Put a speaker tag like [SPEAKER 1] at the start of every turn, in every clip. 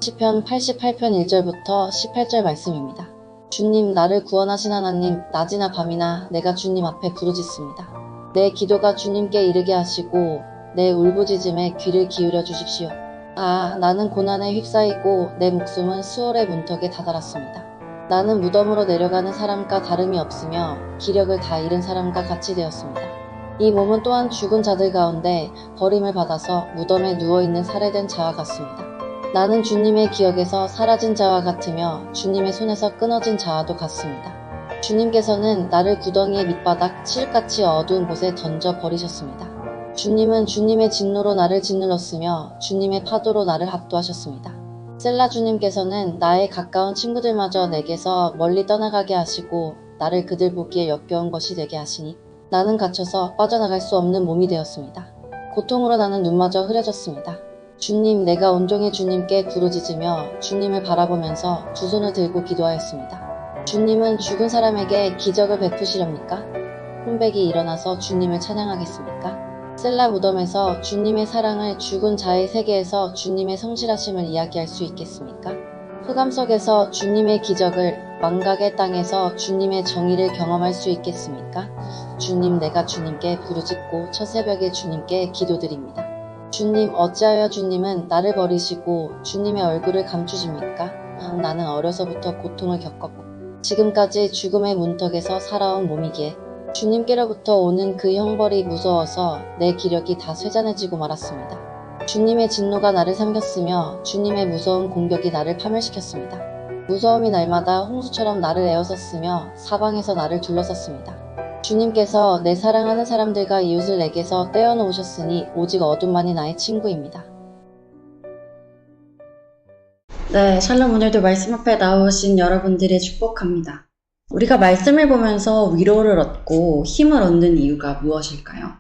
[SPEAKER 1] 시편 88편 1절부터 18절 말씀입니다. 주님, 나를 구원하신 하나님, 낮이나 밤이나 내가 주님 앞에 부르짖습니다. 내 기도가 주님께 이르게 하시고 내 울부짖음에 귀를 기울여 주십시오. 나는 고난에 휩싸이고 내 목숨은 수월의 문턱에 다다랐습니다. 나는 무덤으로 내려가는 사람과 다름이 없으며 기력을 다 잃은 사람과 같이 되었습니다. 이 몸은 또한 죽은 자들 가운데 버림을 받아서 무덤에 누워있는 살해된 자와 같습니다. 나는 주님의 기억에서 사라진 자와 같으며 주님의 손에서 끊어진 자와도 같습니다. 주님께서는 나를 구덩이의 밑바닥 칠흑같이 어두운 곳에 던져 버리셨습니다. 주님은 주님의 진노로 나를 짓눌렀으며 주님의 파도로 나를 압도하셨습니다. 셀라 주님께서는 나의 가까운 친구들마저 내게서 멀리 떠나가게 하시고 나를 그들 보기에 역겨운 것이 되게 하시니 나는 갇혀서 빠져나갈 수 없는 몸이 되었습니다. 고통으로 나는 눈마저 흐려졌습니다. 주님, 내가 온종일 주님께 부르짖으며 주님을 바라보면서 두 손을 들고 기도하였습니다. 주님은 죽은 사람에게 기적을 베푸시렵니까? 혼백이 일어나서 주님을 찬양하겠습니까? 셀라 무덤에서 주님의 사랑을 죽은 자의 세계에서 주님의 성실하심을 이야기할 수 있겠습니까? 흑암 속에서 주님의 기적을, 망각의 땅에서 주님의 정의를 경험할 수 있겠습니까? 주님, 내가 주님께 부르짖고 첫 새벽에 주님께 기도드립니다. 주님, 어찌하여 주님은 나를 버리시고 주님의 얼굴을 감추십니까? 나는 어려서부터 고통을 겪었고 지금까지 죽음의 문턱에서 살아온 몸이기에 주님께로부터 오는 그 형벌이 무서워서 내 기력이 다 쇠잔해지고 말았습니다. 주님의 진노가 나를 삼켰으며 주님의 무서운 공격이 나를 파멸시켰습니다. 무서움이 날마다 홍수처럼 나를 에워쌌으며 사방에서 나를 둘러쌌습니다. 주님께서 내 사랑하는 사람들과 이웃을 내게서 떼어놓으셨으니 오직 어둠만이 나의 친구입니다.
[SPEAKER 2] 네, 샬롬. 오늘도 말씀 앞에 나오신 여러분들의 축복합니다. 우리가 말씀을 보면서 위로를 얻고 힘을 얻는 이유가 무엇일까요?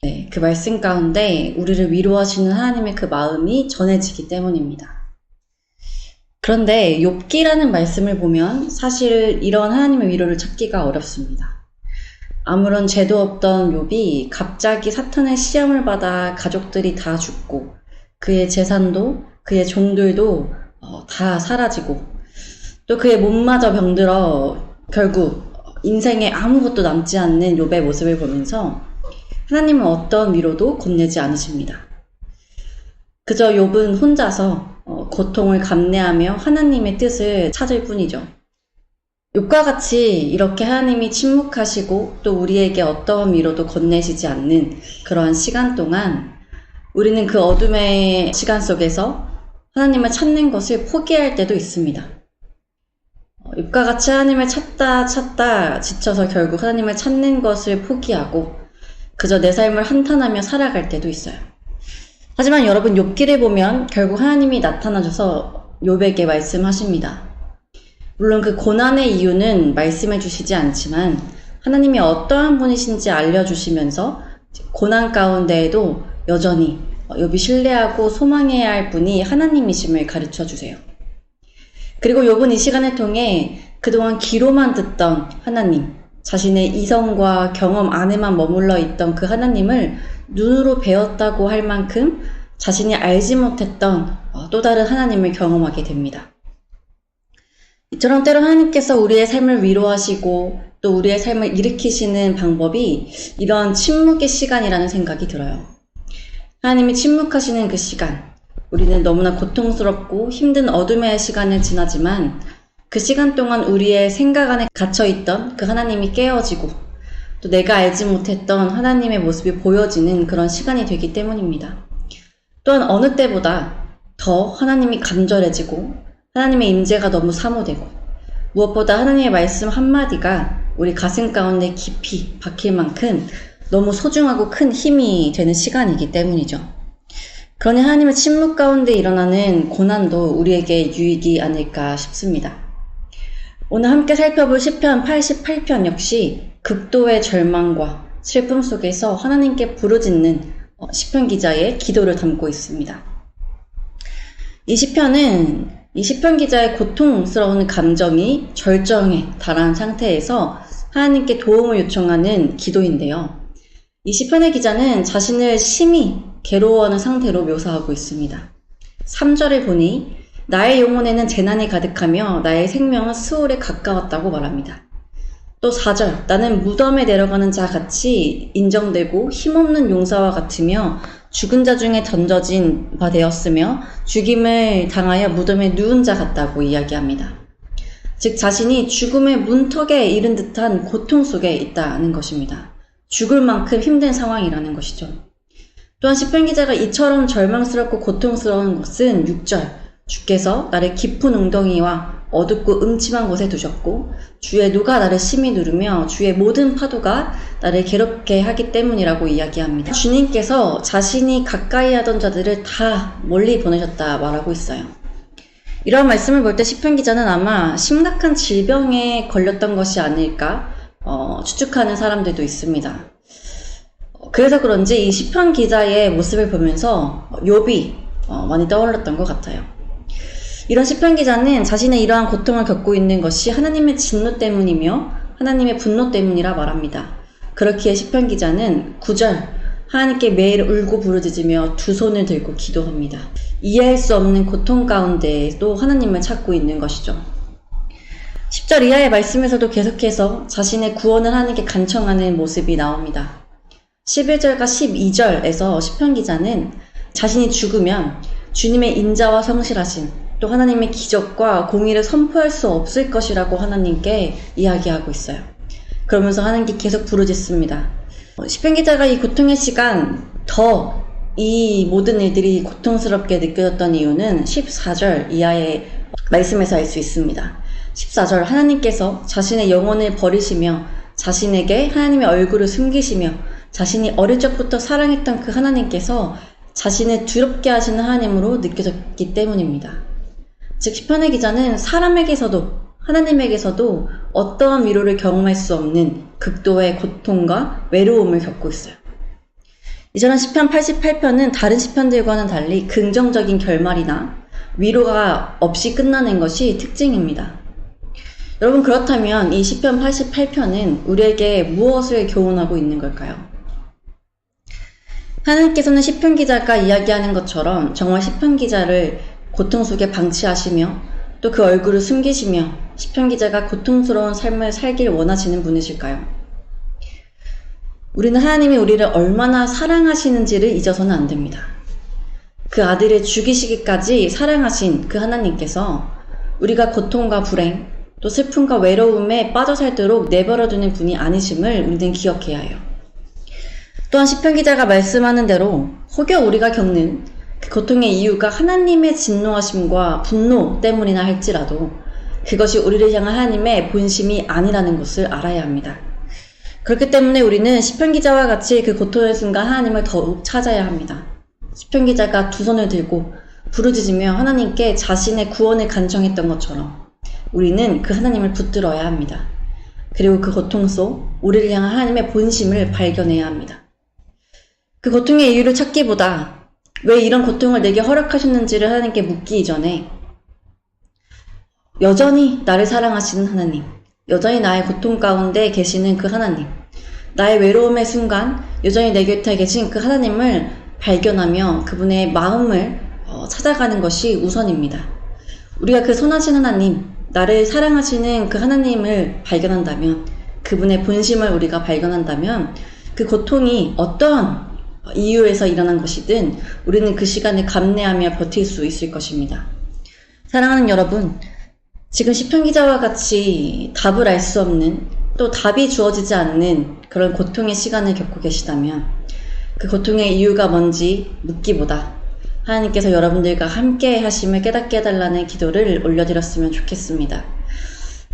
[SPEAKER 2] 네, 그 말씀 가운데 우리를 위로하시는 하나님의 그 마음이 전해지기 때문입니다. 그런데 욥기라는 말씀을 보면 사실 이런 하나님의 위로를 찾기가 어렵습니다. 아무런 죄도 없던 욥이 갑자기 사탄의 시험을 받아 가족들이 다 죽고 그의 재산도 그의 종들도 다 사라지고 또 그의 몸마저 병들어 결국 인생에 아무것도 남지 않는 욥의 모습을 보면서 하나님은 어떤 위로도 건네지 않으십니다. 그저 욥은 혼자서 고통을 감내하며 하나님의 뜻을 찾을 뿐이죠. 욥과 같이 이렇게 하나님이 침묵하시고 또 우리에게 어떠한 위로도 건네시지 않는 그러한 시간 동안 우리는 그 어둠의 시간 속에서 하나님을 찾는 것을 포기할 때도 있습니다. 욥과 같이 하나님을 찾다 지쳐서 결국 하나님을 찾는 것을 포기하고 그저 내 삶을 한탄하며 살아갈 때도 있어요. 하지만 여러분, 욥기를 보면 결국 하나님이 나타나셔서 욥에게 말씀하십니다. 물론 그 고난의 이유는 말씀해 주시지 않지만 하나님이 어떠한 분이신지 알려주시면서 고난 가운데에도 여전히 욥이 신뢰하고 소망해야 할 분이 하나님이심을 가르쳐 주세요. 그리고 욥은 이 시간을 통해 그동안 귀로만 듣던 하나님, 자신의 이성과 경험 안에만 머물러 있던 그 하나님을 눈으로 배웠다고 할 만큼 자신이 알지 못했던 또 다른 하나님을 경험하게 됩니다. 이처럼 때로 하나님께서 우리의 삶을 위로하시고 또 우리의 삶을 일으키시는 방법이 이런 침묵의 시간이라는 생각이 들어요. 하나님이 침묵하시는 그 시간, 우리는 너무나 고통스럽고 힘든 어둠의 시간을 지나지만 그 시간 동안 우리의 생각 안에 갇혀있던 그 하나님이 깨어지고 또 내가 알지 못했던 하나님의 모습이 보여지는 그런 시간이 되기 때문입니다. 또한 어느 때보다 더 하나님이 간절해지고 하나님의 임재가 너무 사모되고 무엇보다 하나님의 말씀 한마디가 우리 가슴 가운데 깊이 박힐 만큼 너무 소중하고 큰 힘이 되는 시간이기 때문이죠. 그러니 하나님의 침묵 가운데 일어나는 고난도 우리에게 유익이 아닐까 싶습니다. 오늘 함께 살펴볼 시편 88편 역시 극도의 절망과 슬픔 속에서 하나님께 부르짖는 시편 기자의 기도를 담고 있습니다. 이 시편 기자의 고통스러운 감정이 절정에 달한 상태에서 하나님께 도움을 요청하는 기도인데요. 이 시편의 기자는 자신을 심히 괴로워하는 상태로 묘사하고 있습니다. 3절을 보니 나의 영혼에는 재난이 가득하며 나의 생명은 수월에 가까웠다고 말합니다. 또 4절, 나는 무덤에 내려가는 자 같이 인정되고 힘없는 용사와 같으며 죽은 자 중에 던져진 바 되었으며 죽임을 당하여 무덤에 누운 자 같다고 이야기합니다. 즉 자신이 죽음의 문턱에 이른 듯한 고통 속에 있다는 것입니다. 죽을 만큼 힘든 상황이라는 것이죠. 또한 시편 기자가 이처럼 절망스럽고 고통스러운 것은 6절, 주께서 나를 깊은 웅덩이와 어둡고 음침한 곳에 두셨고 주의 누가 나를 심히 누르며 주의 모든 파도가 나를 괴롭게 하기 때문이라고 이야기합니다. 주님께서 자신이 가까이 하던 자들을 다 멀리 보내셨다 말하고 있어요. 이러한 말씀을 볼 때 시편 기자는 아마 심각한 질병에 걸렸던 것이 아닐까 추측하는 사람들도 있습니다. 그래서 그런지 이 시편 기자의 모습을 보면서 욥이 많이 떠올랐던 것 같아요. 이런 시편 기자는 자신의 이러한 고통을 겪고 있는 것이 하나님의 진노 때문이며 하나님의 분노 때문이라 말합니다. 그렇기에 시편 기자는 9절, 하나님께 매일 울고 부르짖으며 두 손을 들고 기도합니다. 이해할 수 없는 고통 가운데에도 하나님을 찾고 있는 것이죠. 10절 이하의 말씀에서도 계속해서 자신의 구원을 하나님께 간청하는 모습이 나옵니다. 11절과 12절에서 시편 기자는 자신이 죽으면 주님의 인자와 성실하심, 또 하나님의 기적과 공의를 선포할 수 없을 것이라고 하나님께 이야기하고 있어요. 그러면서 하나님께 계속 부르짖습니다. 시편 기자가 이 고통의 시간 더 이 모든 일들이 고통스럽게 느껴졌던 이유는 14절 이하의 말씀에서 알 수 있습니다. 14절, 하나님께서 자신의 영혼을 버리시며 자신에게 하나님의 얼굴을 숨기시며 자신이 어릴 적부터 사랑했던 그 하나님께서 자신을 두렵게 하시는 하나님으로 느껴졌기 때문입니다. 즉 시편의 기자는 사람에게서도 하나님에게서도 어떠한 위로를 경험할 수 없는 극도의 고통과 외로움을 겪고 있어요. 이전한 시편 88편은 다른 시편들과는 달리 긍정적인 결말이나 위로가 없이 끝나는 것이 특징입니다. 여러분, 그렇다면 이 시편 88편은 우리에게 무엇을 교훈하고 있는 걸까요? 하나님께서는 시편 기자가 이야기하는 것처럼 정말 시편 기자를 고통 속에 방치하시며 또 그 얼굴을 숨기시며 시편 기자가 고통스러운 삶을 살길 원하시는 분이실까요? 우리는 하나님이 우리를 얼마나 사랑하시는지를 잊어서는 안 됩니다. 그 아들을 죽이시기까지 사랑하신 그 하나님께서 우리가 고통과 불행, 또 슬픔과 외로움에 빠져 살도록 내버려두는 분이 아니심을 우리는 기억해야 해요. 또한 시편 기자가 말씀하는 대로 혹여 우리가 겪는 그 고통의 이유가 하나님의 진노하심과 분노 때문이나 할지라도 그것이 우리를 향한 하나님의 본심이 아니라는 것을 알아야 합니다. 그렇기 때문에 우리는 시편 기자와 같이 그 고통의 순간 하나님을 더욱 찾아야 합니다. 시편 기자가 두 손을 들고 부르짖으며 하나님께 자신의 구원을 간청했던 것처럼 우리는 그 하나님을 붙들어야 합니다. 그리고 그 고통 속 우리를 향한 하나님의 본심을 발견해야 합니다. 그 고통의 이유를 찾기보다 왜 이런 고통을 내게 허락하셨는지를 하나님께 묻기 이전에 여전히 나를 사랑하시는 하나님, 여전히 나의 고통 가운데 계시는 그 하나님, 나의 외로움의 순간 여전히 내 곁에 계신 그 하나님을 발견하며 그분의 마음을 찾아가는 것이 우선입니다. 우리가 그 선하신 하나님, 나를 사랑하시는 그 하나님을 발견한다면, 그분의 본심을 우리가 발견한다면 그 고통이 어떠한 이유에서 일어난 것이든 우리는 그 시간을 감내하며 버틸 수 있을 것입니다. 사랑하는 여러분, 지금 시편 기자와 같이 답을 알 수 없는, 또 답이 주어지지 않는 그런 고통의 시간을 겪고 계시다면 그 고통의 이유가 뭔지 묻기보다 하나님께서 여러분들과 함께 하심을 깨닫게 해달라는 기도를 올려드렸으면 좋겠습니다.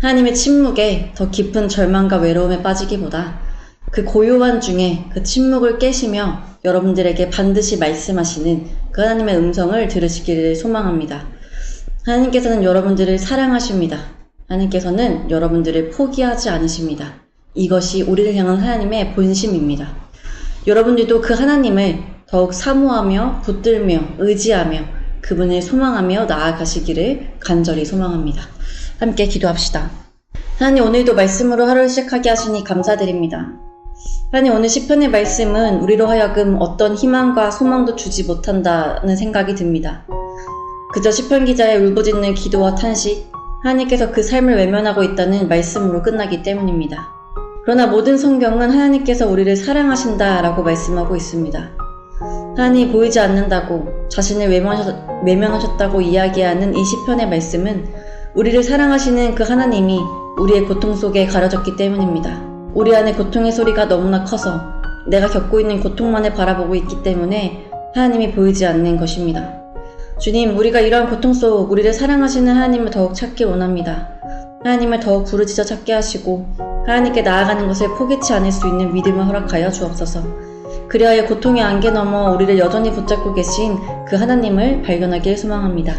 [SPEAKER 2] 하나님의 침묵에 더 깊은 절망과 외로움에 빠지기보다 그 고요한 중에 그 침묵을 깨시며 여러분들에게 반드시 말씀하시는 그 하나님의 음성을 들으시기를 소망합니다. 하나님께서는 여러분들을 사랑하십니다. 하나님께서는 여러분들을 포기하지 않으십니다. 이것이 우리를 향한 하나님의 본심입니다. 여러분들도 그 하나님을 더욱 사모하며 붙들며 의지하며 그분을 소망하며 나아가시기를 간절히 소망합니다. 함께 기도합시다. 하나님, 오늘도 말씀으로 하루를 시작하게 하시니 감사드립니다. 하나님, 오늘 시편의 말씀은 우리로 하여금 어떤 희망과 소망도 주지 못한다는 생각이 듭니다. 그저 시편 기자의 울부짖는 기도와 탄식, 하나님께서 그 삶을 외면하고 있다는 말씀으로 끝나기 때문입니다. 그러나 모든 성경은 하나님께서 우리를 사랑하신다라고 말씀하고 있습니다. 하나님이 보이지 않는다고, 자신을 외면하셨다고 이야기하는 이 시편의 말씀은 우리를 사랑하시는 그 하나님이 우리의 고통 속에 가려졌기 때문입니다. 우리 안에 고통의 소리가 너무나 커서 내가 겪고 있는 고통만을 바라보고 있기 때문에 하나님이 보이지 않는 것입니다. 주님, 우리가 이러한 고통 속 우리를 사랑하시는 하나님을 더욱 찾기 원합니다. 하나님을 더욱 부르짖어 찾게 하시고 하나님께 나아가는 것을 포기치 않을 수 있는 믿음을 허락하여 주옵소서. 그리하여 고통의 안개 너머 우리를 여전히 붙잡고 계신 그 하나님을 발견하길 소망합니다.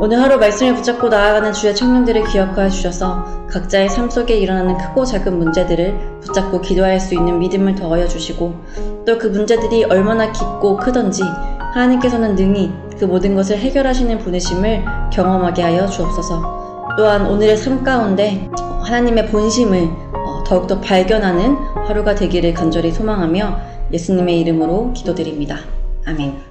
[SPEAKER 2] 오늘 하루 말씀을 붙잡고 나아가는 주의 청년들을 기억하여 주셔서 각자의 삶 속에 일어나는 크고 작은 문제들을 붙잡고 기도할 수 있는 믿음을 더하여 주시고, 또 그 문제들이 얼마나 깊고 크던지 하나님께서는 능히 그 모든 것을 해결하시는 분이심을 경험하게 하여 주옵소서. 또한 오늘의 삶 가운데 하나님의 본심을 더욱더 발견하는 하루가 되기를 간절히 소망하며 예수님의 이름으로 기도드립니다. 아멘.